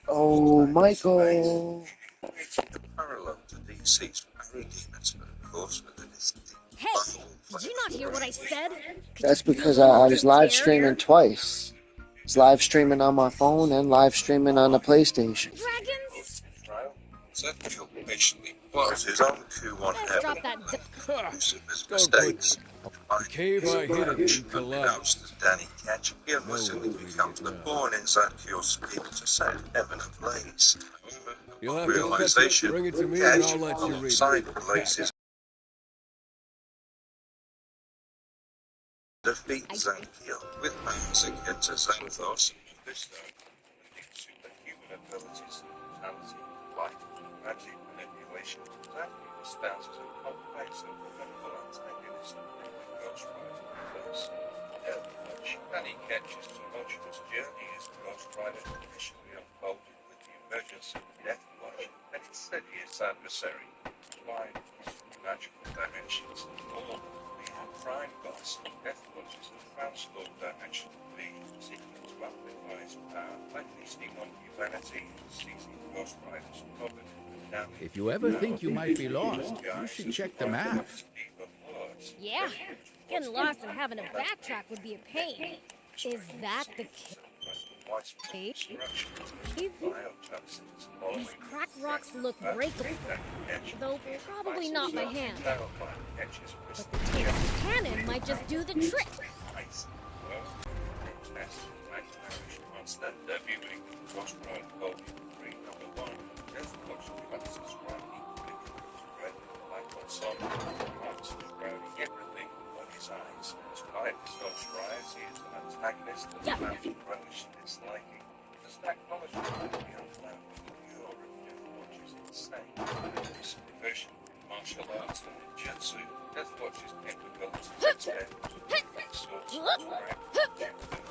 Oh, Michael. The parallel to DC's parademons, of course, with the Hey, did you not hear what I said? That's because I was live streaming twice. I was live streaming on my phone and live streaming on the PlayStation. Dragons? Sergio patiently plots his own coup on Let's heaven, drop that. inclusive his mistakes. The cave I hid in collapsed. Danny Ketch innocently becomes the pawn inside Kyo's scheme to set heaven ablaze. You'll have Realization, to bring it to me and Ketch, I'll let you read alongside it. Blaze's defeats Zankiel with powers akin to Xanathos. This superhuman abilities, mentality, light, magic, manipulation. Zankiel stands as a complex and formidable antagonist in the Ghost Rider universe. Danny catches too much of his journey as the Ghost Rider initially unfolded with the emergence of Death Watch and its insidious adversary, combined with magical dimensions. All we have Prime Boss, Death Watch is a transformed dimension being seeking to amplify his power by feasting on humanity and seizing Ghost Rider's coven. If you ever think you might be lost, you should check the map. Yeah, getting lost and having to backtrack would be a pain. Is that the case? These cracked rocks look breakable, though probably not by hand. But the Taste cannon might just do the trick. Yeah. Martial arts and ninjutsu. Death Watch's capabilities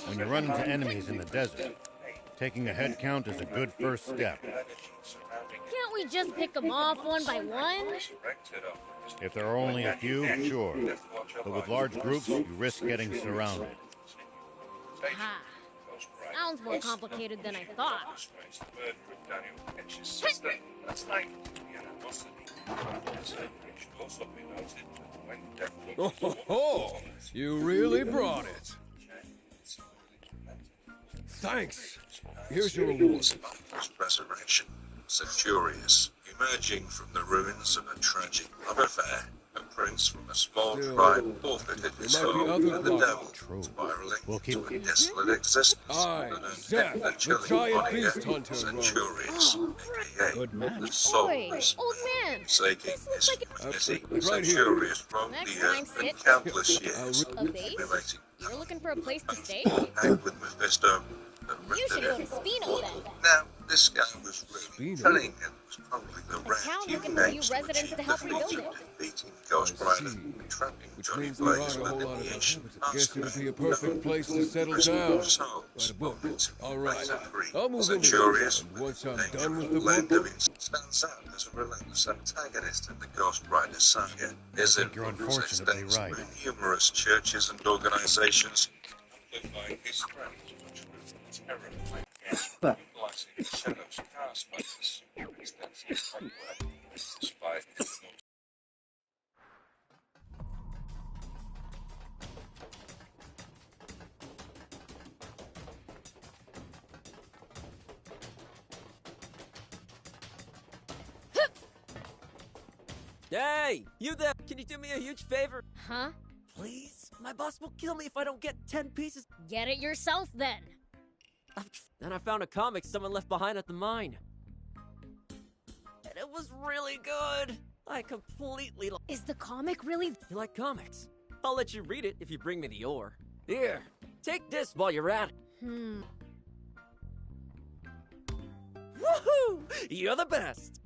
When you run into enemies in the desert, taking a head count is a good first step. Can't we just pick them off one by one? If there are only a few, sure. But with large groups, you risk getting surrounded. Ha. Sounds more complicated than I thought. Oh, you really brought it. Thanks. Here's your reward. Resurrection. Centurious, emerging from the ruins of a tragic love affair. A prince from a small tribe forfeited his soul to the devil, spiraling into a desolate existence. The giant beast hunter. Centurious, aka the soulless, old man. forsaking his humanity. Right here. Centurious roamed the earth for countless years, A base? relating You're looking for a place to stay? act with Mephisto. You should go to Spino then. Now, this guy was really telling him was probably the rat town he looking for new names residents to help rebuild it. defeating Ghost Rider and trapping Which Johnny means there aren't Blaze a whole within lot of the ancient guess it would be a perfect place to settle down. Write a book. All right. I'll move into Centurious, it. And once I'm nature done with the blend book, of it, stands out as a relentless antagonist in the Ghost Rider saga. His I think you're influence unfortunately extends right. through numerous churches and organizations, amplifying his strength, which was terrifying. Utilizing the shadows cast by this super extensive complex, despite his Hey, you there? Can you do me a huge favor? Huh? Please? My boss will kill me if I don't get 10 pieces. Get it yourself then. Then I found a comic someone left behind at the mine. And it was really good. I completely Is the comic really? You like comics? I'll let you read it if you bring me the ore. Here, take this while you're at it. Woohoo! You're the best!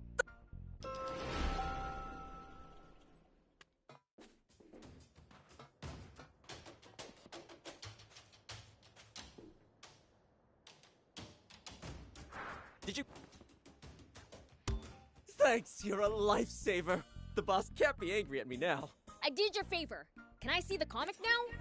Did you... Thanks, you're a lifesaver. The boss can't be angry at me now. I did your favor. Can I see the comic now?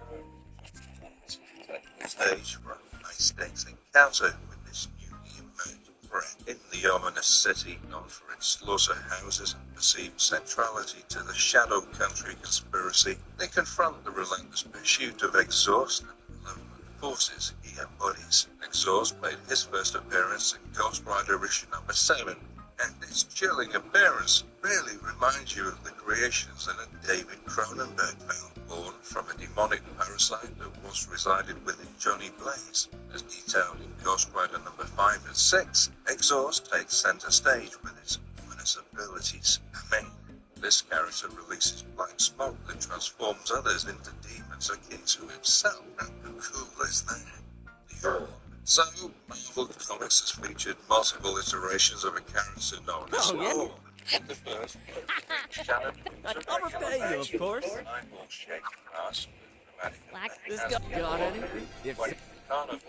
stage for a high-stakes encounter with this newly emerged threat. In the ominous city, known for its slaughterhouses and perceived centrality to the Shadow Country conspiracy, they confront the relentless pursuit of Exhaust and the malevolent forces he embodies. Exhaust made his first appearance in Ghost Rider issue number 7, and its chilling appearance really reminds you of the creations in a David Cronenberg film, born from a demonic parasite that once resided within Johnny Blaze. As detailed in Ghost Rider number 5 and 6, Exhaust takes center stage with its ominous abilities. This character releases black smoke that transforms others into demons akin to himself. How cool is that? The Orb. So, Marvel Comics has featured multiple iterations of a character known as Oh, yeah? Orb. In the first, Shannon I'll repay you, of course. eyeball shaped mask with dramatic Black. This guy got any? If White carnival.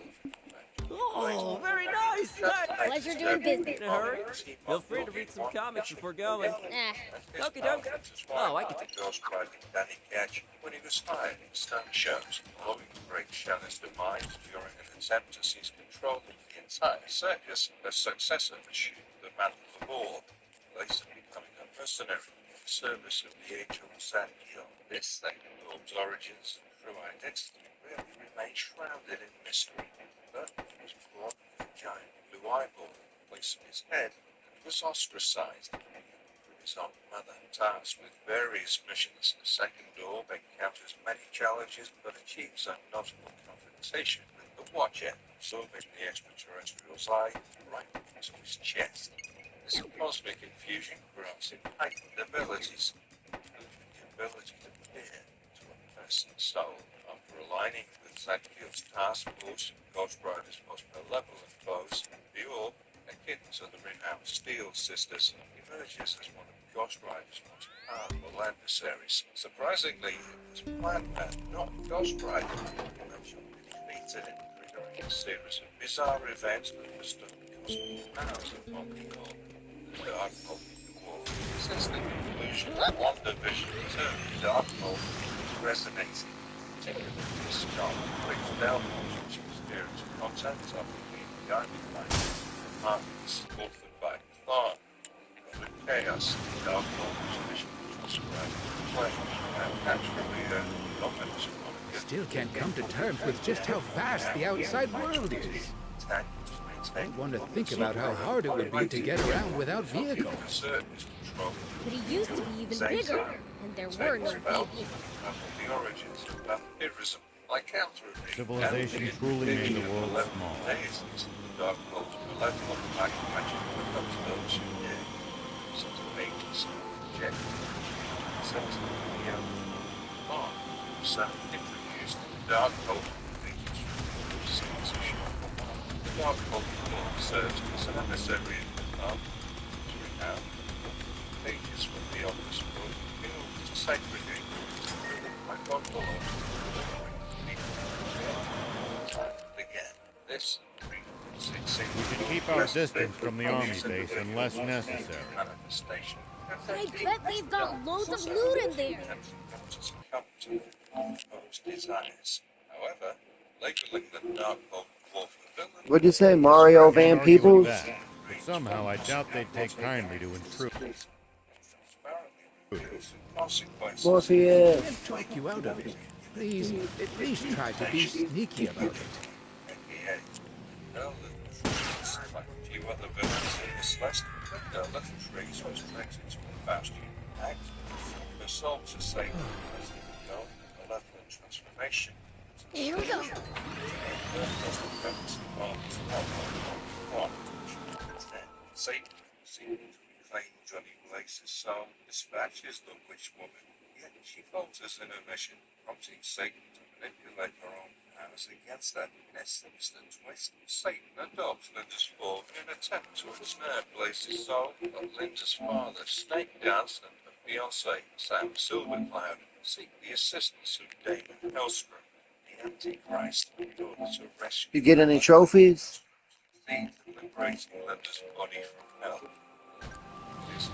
Oh, very nice! Hey, Pleasure doing business. in a hurry? Feel free to read some comics before going. Eh. Okie doke. Oh, I can Ghost Rider Danny Ketch when he was hired in stunt shows, following Great Shannon's demise during an attempt to seize control of the entire circus. The successor assumed the mantle of Orb, later becoming a mercenary in the service of the Angel Sandio. This thing, Orb's origins and true identity really remain shrouded in mystery, but he was born with a giant blue eyeball in place of his head and was ostracized from his own mother. Tasked with various missions, the second Orb encounters many challenges but achieves a notable confrontation with the Watcher, absorbing the extraterrestrial's eye right into his chest. This cosmic infusion grants him heightened abilities, including the ability to peer into a person's soul. After aligning with Zadkield's task force and Ghost Rider's most malevolent foes, the Orb, akin to the renowned Steel Sisters, emerges as one of Ghost Rider's most powerful adversaries. Surprisingly, it was Plan-Man, not Ghost Rider, who eventually defeated him, triggering a series of bizarre events that bestowed cosmic powers upon the Orb. The Darkhold War. Since the conclusion of WandaVision, the term Darkhold is resonating, particularly with Scarlet Witch Delmos, which experienced contact of the Army Line, Marcus, authored by Clark. With Chaos, the Darkhold's mission was described as flesh, and naturally, dominance of Still can't come to terms with just how vast the outside world is. I want to think about how hard it would be to get around without vehicles. But he used to be even bigger, and there were no vehicles. The origins of vampirism, like counter-reading. Civilization truly made the world small. The Darkhold's malevolent black magic becomes those who dare. Such mages, jet, sense of the Mark, himself introduced the Darkhold legions from the civilization. The Darkhold serves as an emissary of the Mark, whose renown pages from the office were revealed to sacred ignorance by God the Lord, again. This We should keep our distance from the army base unless necessary. manifestation. I bet they've got loads of loot in there. Come to proposed desires. However, labeling the Darkhold Wolf a villain. What'd you say, Mario Van Argue with Peebles? that, but somehow I doubt they'd take kindly to intrude. Morpheus. Can't talk you out of it. Please, at least try to be sneaky about it. Like a few other villains in this list, the little trees was created to a bastion act. The soul to Satan as the goal, malevolent transformation. Here we go. Satan, seeking to reclaim Johnny Blaze's soul, dispatches the witch woman, yet she falters in her mission, prompting Satan to manipulate her own powers against her. In essence, the twist, Satan adopts Linda's form in an attempt to ensnare Blaze's soul, but Linda's father, Snake Dance, and her fiancé, Sam Silvercloud, seek the assistance of Damon Hellstrom, the Antichrist, in order to rescue You get any trophies? thief liberating Linda's body from hell. This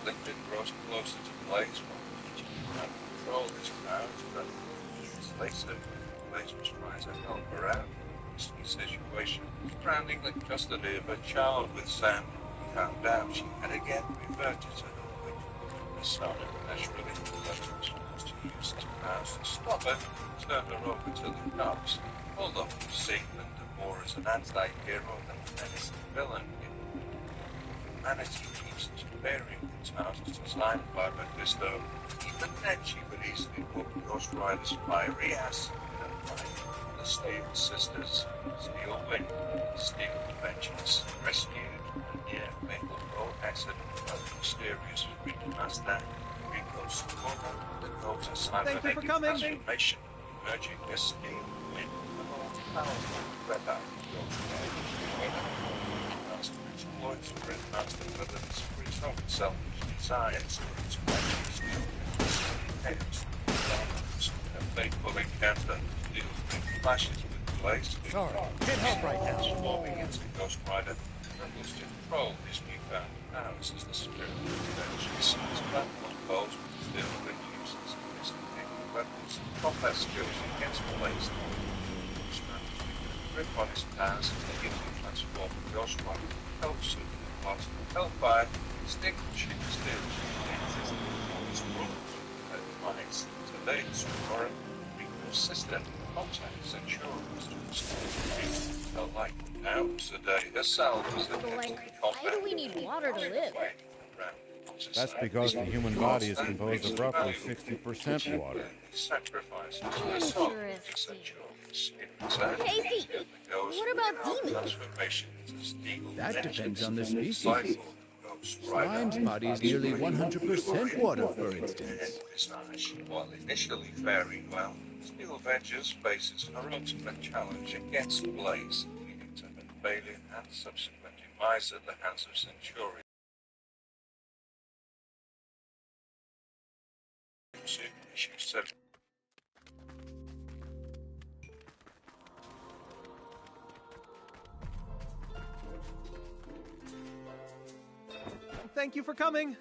Linda grows closer to Blaze while teaching him how to control his powers, but years later, Blaze was trying to help her out in this situation, surrounding the custody of a child with Sam. Calmed down, she had again reverted to her witch persona. Naturally, the letter was forced to use his powers to stop her, turn her over to the cops. Although seeing Linda more as an anti-hero than a menacing villain, humanity keeps varying the tasks assigned by Mephisto. Even then, she would easily put Ghost Rider's fiery ass in a fight. The Steel Sisters, Steel Wind, Steel Vengeance, rescued, and near fatal road accident by the mysterious Freedom Master, Rico's Stormer, Dakota cybernetic transformation, emerging as Steel Wind, the most powerful weapon Ghost Rider. Master exploits Grandmaster villains for his own selfish desires, its weapons, chaos, a fateful encounter, Steel Wind clashes with Blaze. Sorry, can't help right now. Transforming into Ghost Rider, struggles to control his newfound powers as the spirit of vengeance. His battle unfolds with Steel Wind uses his weapons and combat skills against Blaze. Grip on his powers and immediately transform Ghost Rider, help suit the plot, Hellfire, Stick, Chick, Steel, his rule, and minds, today, Sumora, Rico's sister, contact Centurions to restore the light. Now, today, herself is a Why do we need water to live? That's because the human body is composed of roughly 60% water. Interesting. Hey, Pete, what about demons? That depends on the species. Slime's body is nearly 100% water, for instance. While initially faring well, Steel Avengers faces her ultimate challenge against Blaze, leading to her failure and subsequent demise at the hands of Centurion. Issue 7. Thank you for coming.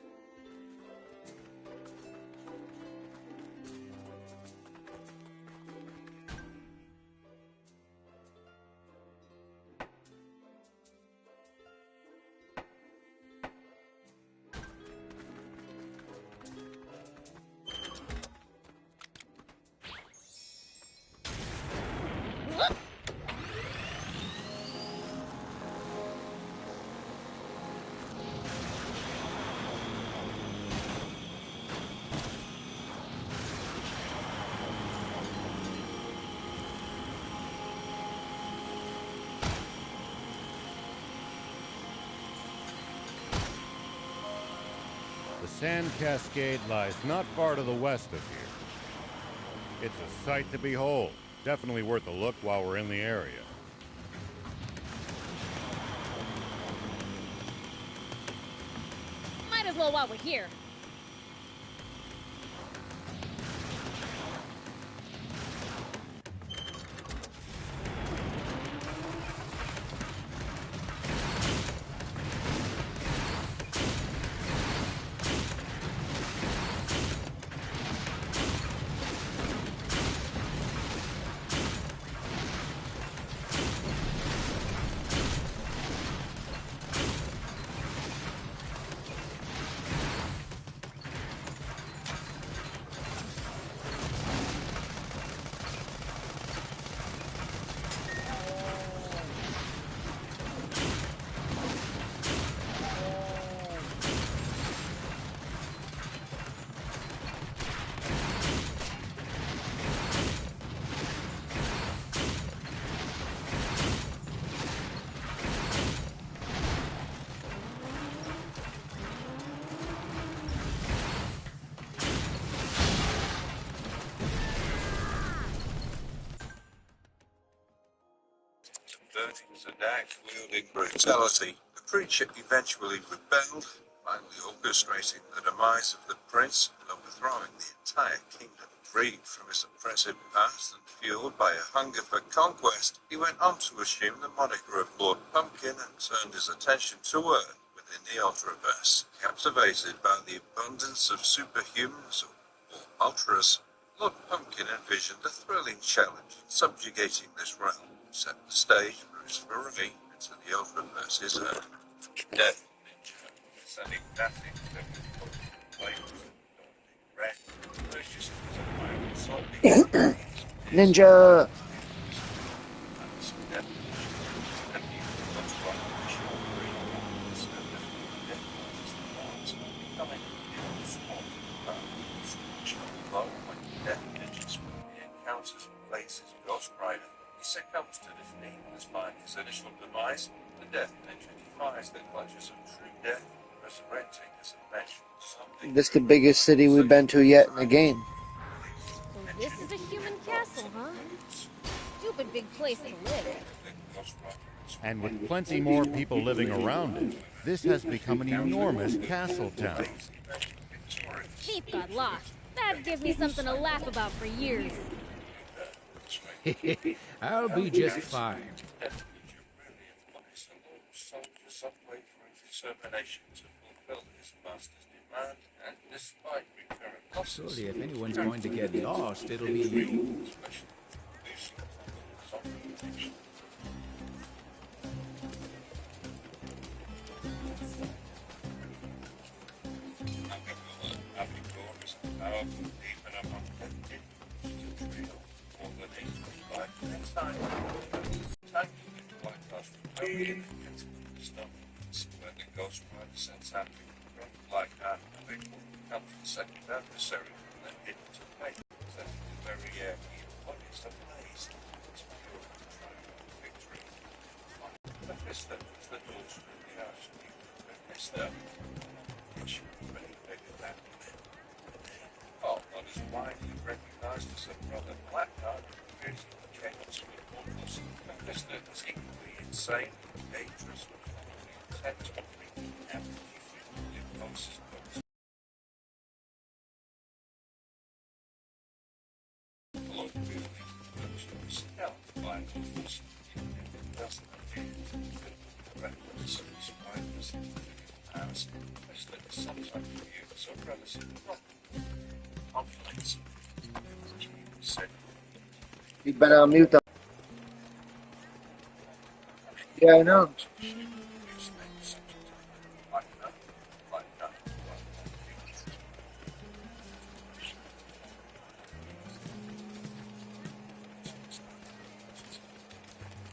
The Sand Cascade lies not far to the west of here. It's a sight to behold. Definitely worth a look while we're in the area. Might as well while we're here. Zadak wielding brutality, the creature eventually rebelled, finally orchestrating the demise of the prince and overthrowing the entire kingdom. Freed from his oppressive past and fueled by a hunger for conquest, he went on to assume the moniker of Lord Pumpkin and turned his attention to Earth within the Ultraverse. Captivated by the abundance of superhumans or ultras, Lord Pumpkin envisioned a thrilling challenge in subjugating this realm, set the stage for his foray into the Ultra versus Death Ninja, sending nothing that would play red, malicious as a pirate, solving Ninja. He succumbs to defeat despite his initial demise. The Death Ninja defies the clutches of true death, resurrecting as a vengeful This the biggest city we've been to yet in the game. So this is a human castle, huh? Stupid big place to live. And with plenty more people living around it, this has become an enormous castle town. Thief got lost. That'd give me something to laugh about for years. I'll be just fine. Surely if anyone's going to get lost, it'll be you. Second adversary from the hidden to fate, set the very air he embodies a blaze. It's pure triumph victory. Mephisto is the daughter of the archduke Mephisto, which really bigger than oh, not as widely recognized as a brother Blackheart, creating the chaos with mortals. Mephisto is equally insane, dangerous, intent on wreaking havoc with impulses. You better unmute them. Yeah, I know.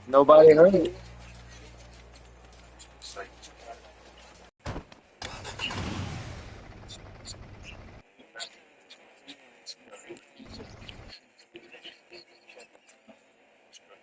Nobody heard it.